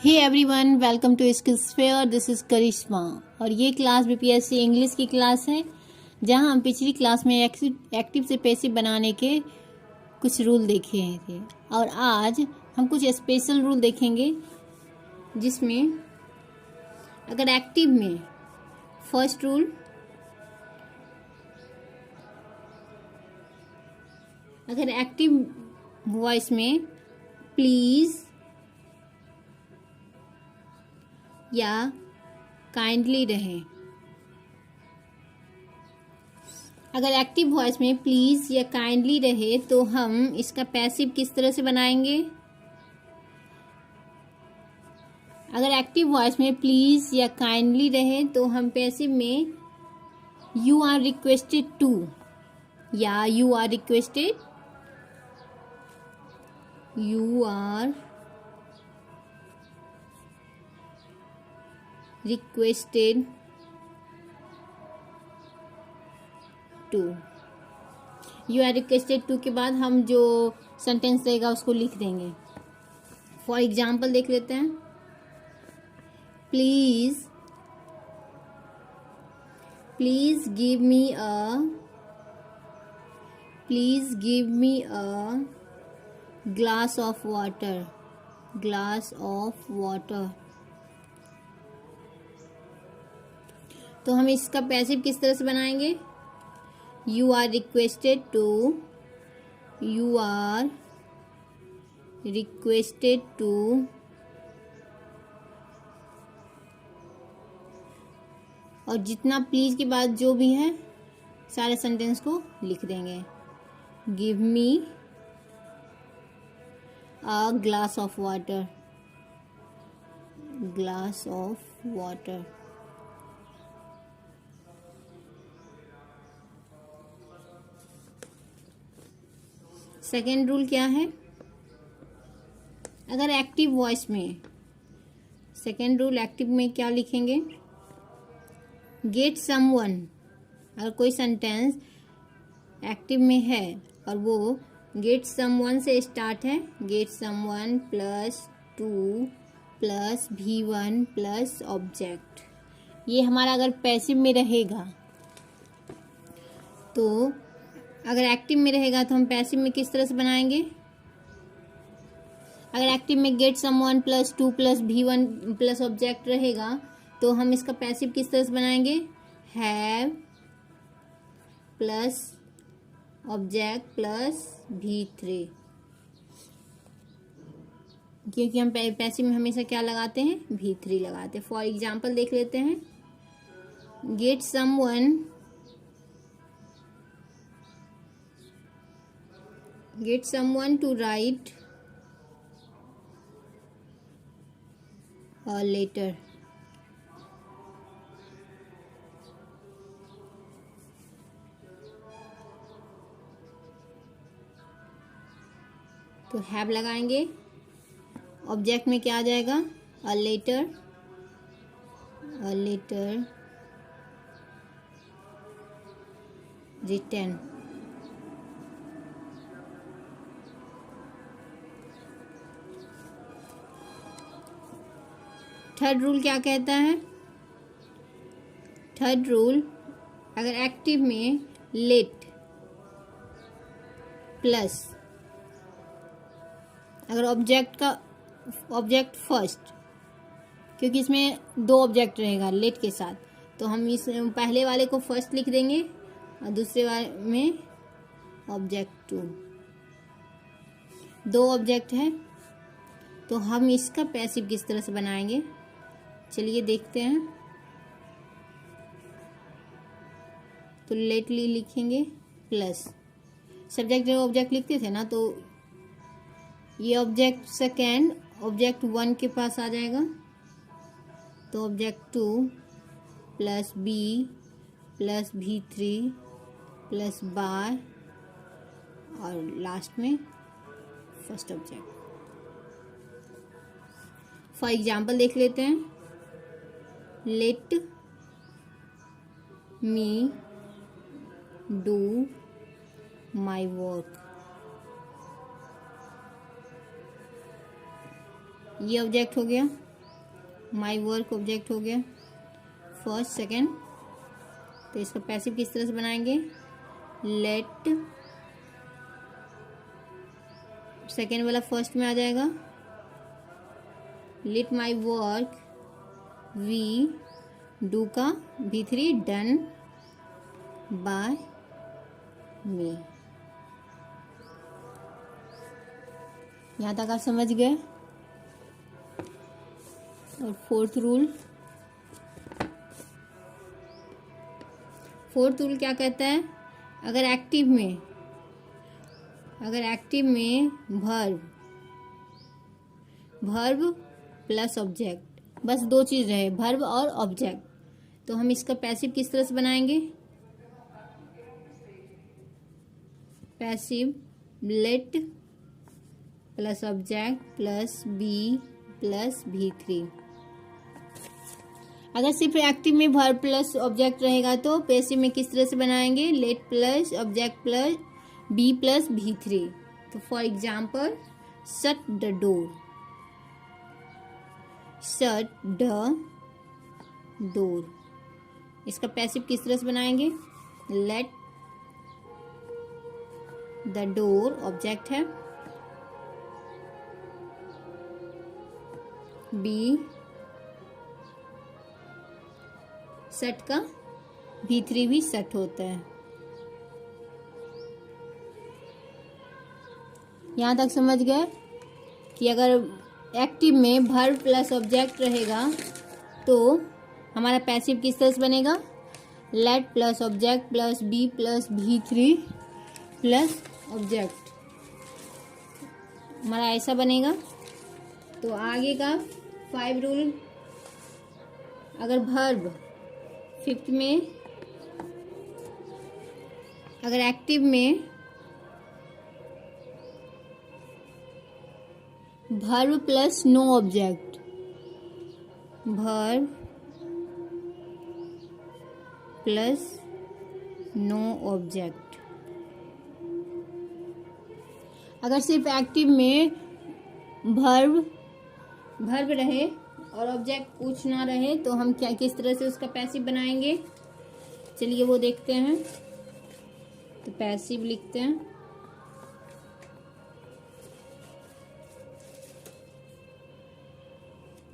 Hey everyone, welcome to skills fair. This is Karishma और ये class BPSC English की class है, जहां हम पिछली क्लास में एक्टिव से पैसिव बनाने के कुछ रूल देखे थे और आज हम कुछ स्पेशल रूल देखेंगे, जिसमें अगर एक्टिव में फर्स्ट रूल, अगर एक्टिव वॉइस में प्लीज या काइंडली रहे। अगर एक्टिव वॉइस में प्लीज या काइंडली रहे तो हम इसका पैसिव किस तरह से बनाएंगे। अगर एक्टिव वॉइस में प्लीज या काइंडली रहे तो हम पैसिव में यू आर रिक्वेस्टेड टू या you are requested you are requested to के बाद हम जो सेंटेंस रहेगा उसको लिख देंगे। फॉर एग्जाम्पल देख लेते हैं। Please give me a glass of water. तो हम इसका पैसिव किस तरह से बनाएंगे। यू आर रिक्वेस्टेड टू और जितना प्लीज के बाद जो भी है सारे सेंटेंस को लिख देंगे। Give me a glass of water. Second rule क्या है। अगर एक्टिव वॉइस में, सेकेंड रूल एक्टिव में क्या लिखेंगे। गेट समवन, अगर कोई सेंटेंस एक्टिव में है और वो गेट समवन से स्टार्ट है, get someone plus two plus V1 plus object, ये हमारा अगर पैसिव में रहेगा तो अगर एक्टिव में रहेगा तो हम पैसिव में किस तरह से बनाएंगे। अगर एक्टिव में get someone plus two plus V1 plus object रहेगा तो हम इसका पैसिव किस तरह से बनाएंगे। Have plus object plus V3, क्योंकि हम पैसिव में हमेशा क्या लगाते हैं, V3 लगाते हैं। फॉर एग्जाम्पल देख लेते हैं। Get someone to write a letter। तो हैव लगाएंगे, ऑब्जेक्ट में क्या आ जाएगा, a letter written. Third rule क्या कहता है। थर्ड रूल, अगर एक्टिव में लेट प्लस, अगर ऑब्जेक्ट फर्स्ट, क्योंकि इसमें दो ऑब्जेक्ट रहेगा लेट के साथ, तो हम इस पहले वाले को फर्स्ट लिख देंगे और दूसरे वाले में ऑब्जेक्ट टू। दो ऑब्जेक्ट है तो हम इसका पैसिव किस तरह से बनाएंगे, चलिए देखते हैं। तो लेटली लिखेंगे प्लस सब्जेक्ट और ऑब्जेक्ट लिखते थे ना, तो ये ऑब्जेक्ट सेकेंड ऑब्जेक्ट 1 के पास आ जाएगा, तो object 2 plus B plus V3 plus by और लास्ट में फर्स्ट ऑब्जेक्ट। फॉर एग्जाम्पल देख लेते हैं। Let me do my work. ये ऑब्जेक्ट हो गया। माई वर्क ऑब्जेक्ट हो गया फर्स्ट सेकेंड। तो इसका पैसिव किस तरह से बनाएंगे, लेट, सेकेंड वाला फर्स्ट में आ जाएगा, let my work we do का V3 डन बाय मी। यहाँ तक आप समझ गए। और फोर्थ रूल क्या कहता है, अगर एक्टिव में वर्ब प्लस ऑब्जेक्ट, बस दो चीज रहे, वर्ब और ऑब्जेक्ट, तो हम इसका पैसिव किस तरह से बनाएंगे, passive let plus object plus be plus V3। अगर सिर्फ एक्टिव में वर्ब प्लस ऑब्जेक्ट रहेगा तो पैसिव में किस तरह से बनाएंगे, let plus object plus be plus V3। तो for example shut the door, shut the door, इसका पैसिव किस तरह से बनाएंगे, लेट द डोर ऑब्जेक्ट है, बी सेट का V3 भी सेट होता है। यहां तक समझ गए कि अगर एक्टिव में वर्ब प्लस ऑब्जेक्ट रहेगा तो हमारा पैसिव किस तरह से बनेगा, let plus object plus be plus V3 plus object, हमारा ऐसा बनेगा। तो आगे का 5 रूल, अगर वर्ब फिफ्थ में, अगर एक्टिव में verb plus no object, verb plus no object, अगर सिर्फ एक्टिव में वर्ब रहे और ऑब्जेक्ट कुछ ना रहे तो हम क्या किस तरह से उसका पैसिव बनाएंगे, चलिए वो देखते हैं। तो पैसिव लिखते हैं,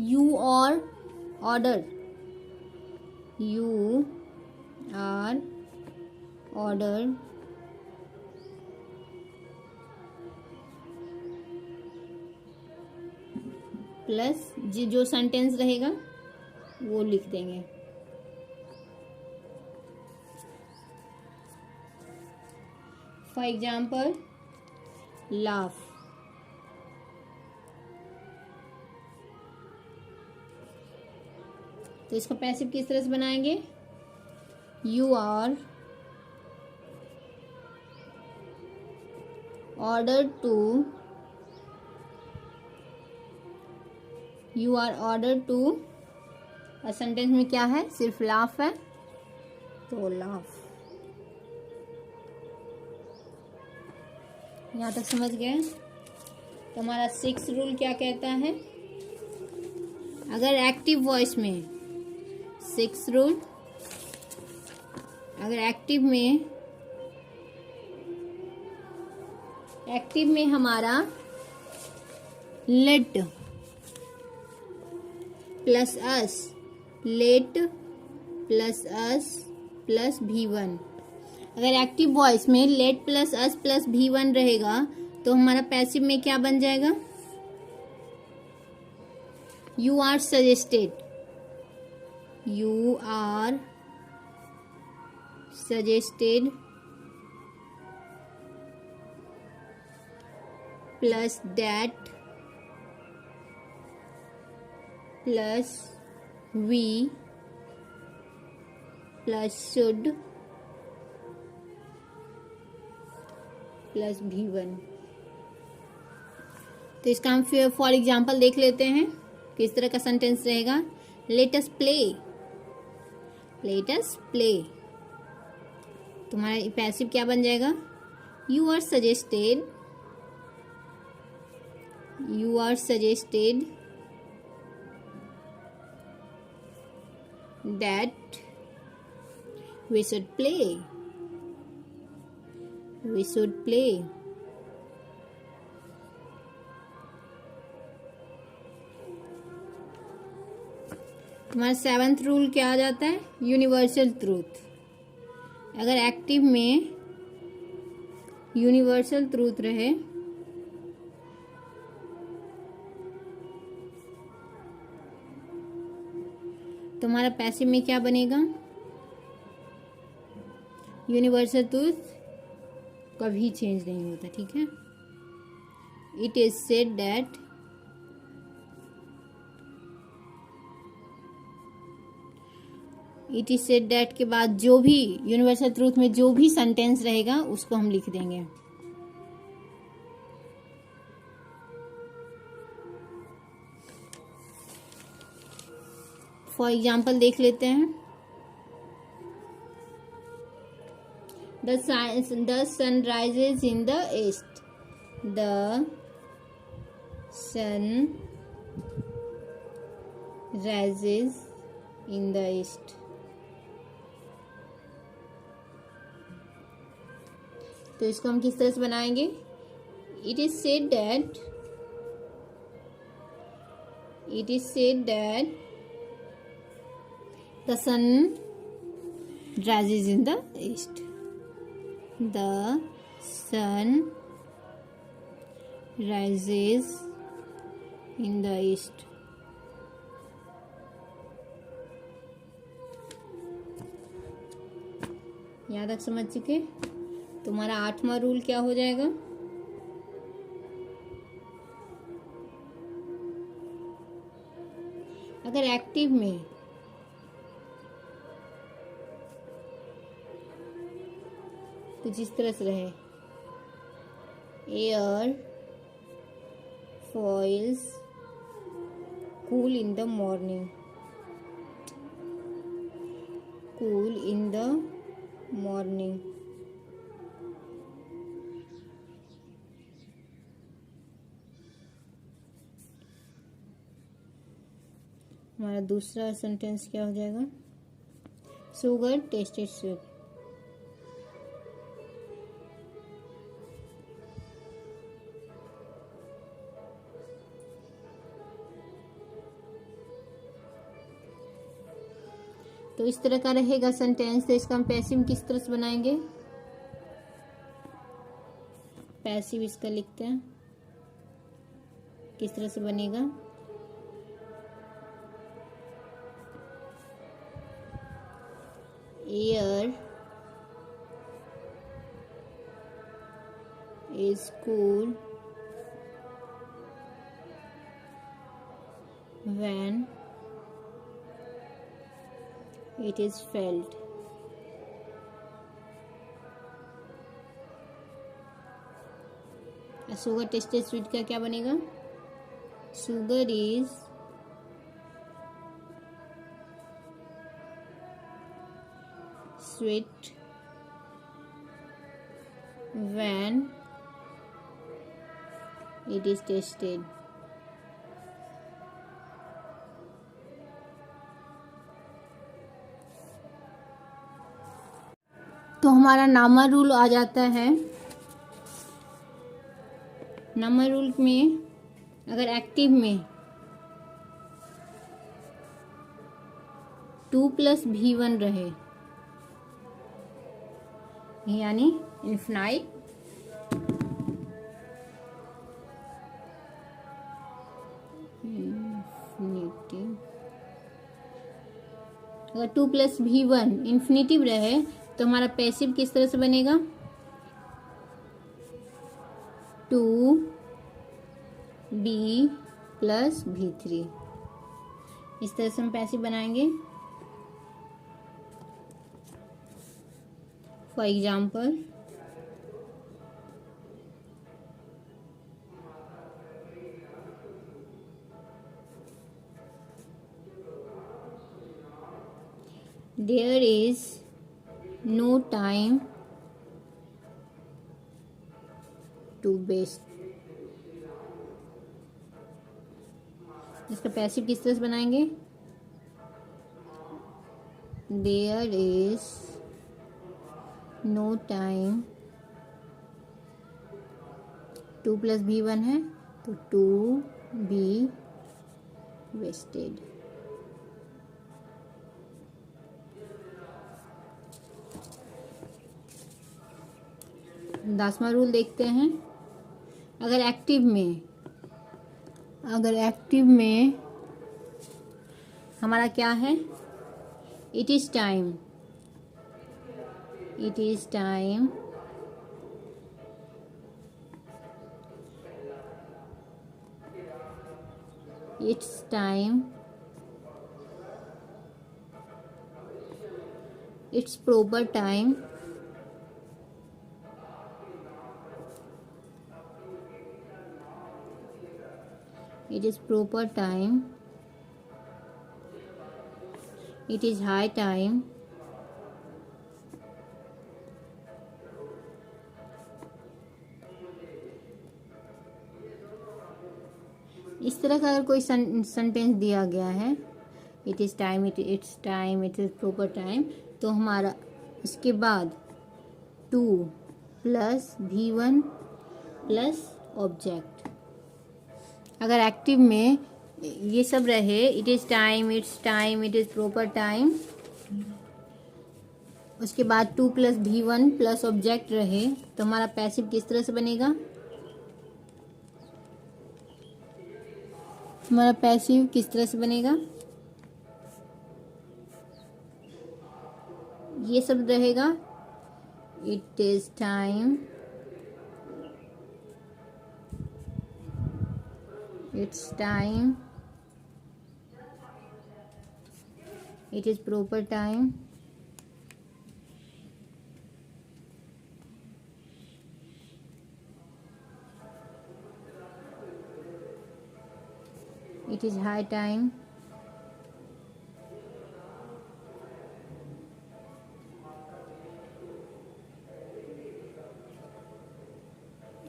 you are order, you are order plus जो सेंटेंस रहेगा वो लिख देंगे। फॉर एग्जाम्पल लाफ, तो इसका पैसिव किस तरह से बनाएंगे, you are order to, you are order to, और सेंटेंस में क्या है, सिर्फ लाफ है तो लाफ। यहाँ तक समझ गए। तो हमारा 6 रूल क्या कहता है, अगर एक्टिव वॉइस में 6 रूल, अगर एक्टिव में हमारा let plus us, let plus us plus V1, अगर एक्टिव वॉइस में let plus us plus V1 रहेगा तो हमारा पैसिव में क्या बन जाएगा, you are suggested, you are suggested plus that plus V plus should plus V1। तो इसका हम फिर फॉर एग्जाम्पल देख लेते हैं किस तरह का सेंटेंस रहेगा, let us play, let us play, तुम्हारा पैसिव क्या बन जाएगा, you are suggested, you are suggested that we should play. We should play. तुम्हारा 7th रूल क्या आ जाता है? Universal truth. अगर एक्टिव में यूनिवर्सल ट्रूथ रहे तुम्हारा पैसिव में क्या बनेगा? यूनिवर्सल ट्रूथ कभी चेंज नहीं होता, ठीक है। It is said that it is said that के बाद जो भी यूनिवर्सल ट्रूथ में जो भी सेंटेंस रहेगा उसको हम लिख देंगे। फॉर एग्जाम्पल देख लेते हैं। The sun rises in the east. The sun rises in the east. तो इसको हम किस तरह से बनाएंगे? It is said that the sun rises in the east. The sun rises in the east. यहाँ तक समझ चुके? तुम्हारा 8वां रूल क्या हो जाएगा? अगर एक्टिव में कुछ इस तरह से रहे, air foils cool in the morning, cool in the morning, हमारा दूसरा सेंटेंस क्या हो जाएगा? Sugar tested sweet. तो इस तरह का रहेगा सेंटेंस। तो इसका हम पैसिव किस तरह से बनाएंगे? पैसिव इसका लिखते हैं, किस तरह से बनेगा? Air is cool when it is felt. Sugar tested sweet का क्या बनेगा? Sugar is sweet when it is tasted. तो हमारा नामा रूल आ जाता है। नामा रूल में अगर एक्टिव में 2 + V1 रहे, यानी इन्फिनाइट, अगर 2 + V1 इन्फिनिटिव रहे तो हमारा पैसिव किस तरह से बनेगा? 2B + V3। इस तरह से हम पैसिव बनाएंगे। For example, there is no time to waste। इसका पैसिव किस तरह से बनाएंगे? There is no time, 2 + B1 है तो टू बी वेस्टेड। दसवां रूल देखते हैं। अगर एक्टिव में हमारा क्या है, it is time, it's time it's proper time, it is proper time, it is high time, इस तरह का अगर कोई सेंटेंस दिया गया है, it is time, it's time, it is proper time, तो हमारा इसके बाद 2 + V1 + ऑब्जेक्ट। अगर एक्टिव में ये सब रहे, it is time, it's time, it is proper time, उसके बाद 2 + V1 + ऑब्जेक्ट रहे, तो हमारा पैसिव किस तरह से बनेगा, हमारा पैसिव किस तरह से बनेगा, ये सब रहेगा, it is time, it's time, it is proper time, it is high time,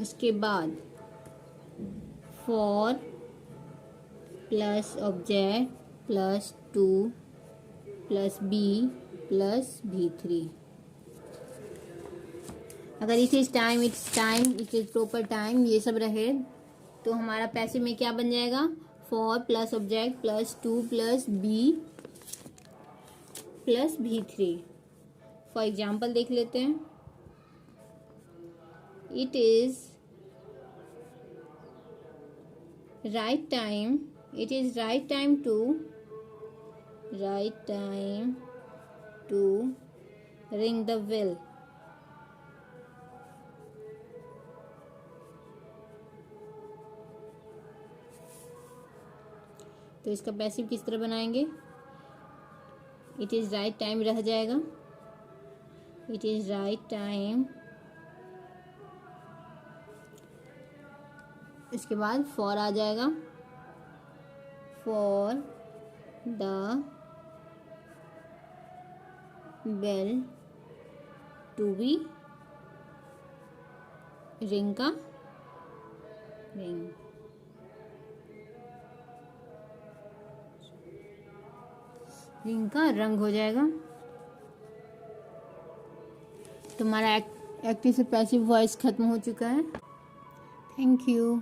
इसके बाद for + ऑब्जेक्ट + 2 + B + V3। अगर it is time, it's time, it is proper time, ये सब रहे, तो हमारा पैसिव में क्या बन जाएगा, for + object + 2 + B + V3। For example देख लेते हैं। It is right time, it is right time to ring the bell. तो इसका पैसिव किस तरह बनाएंगे, इट इज राइट टाइम रह जाएगा, इट इज राइट टाइम, इसके बाद फॉर आ जाएगा, for the bell to be ring का रिंग। रिंग का रंग हो जाएगा। तुम्हारा एक्टिव से पैसिव वॉइस खत्म हो चुका है। Thank you.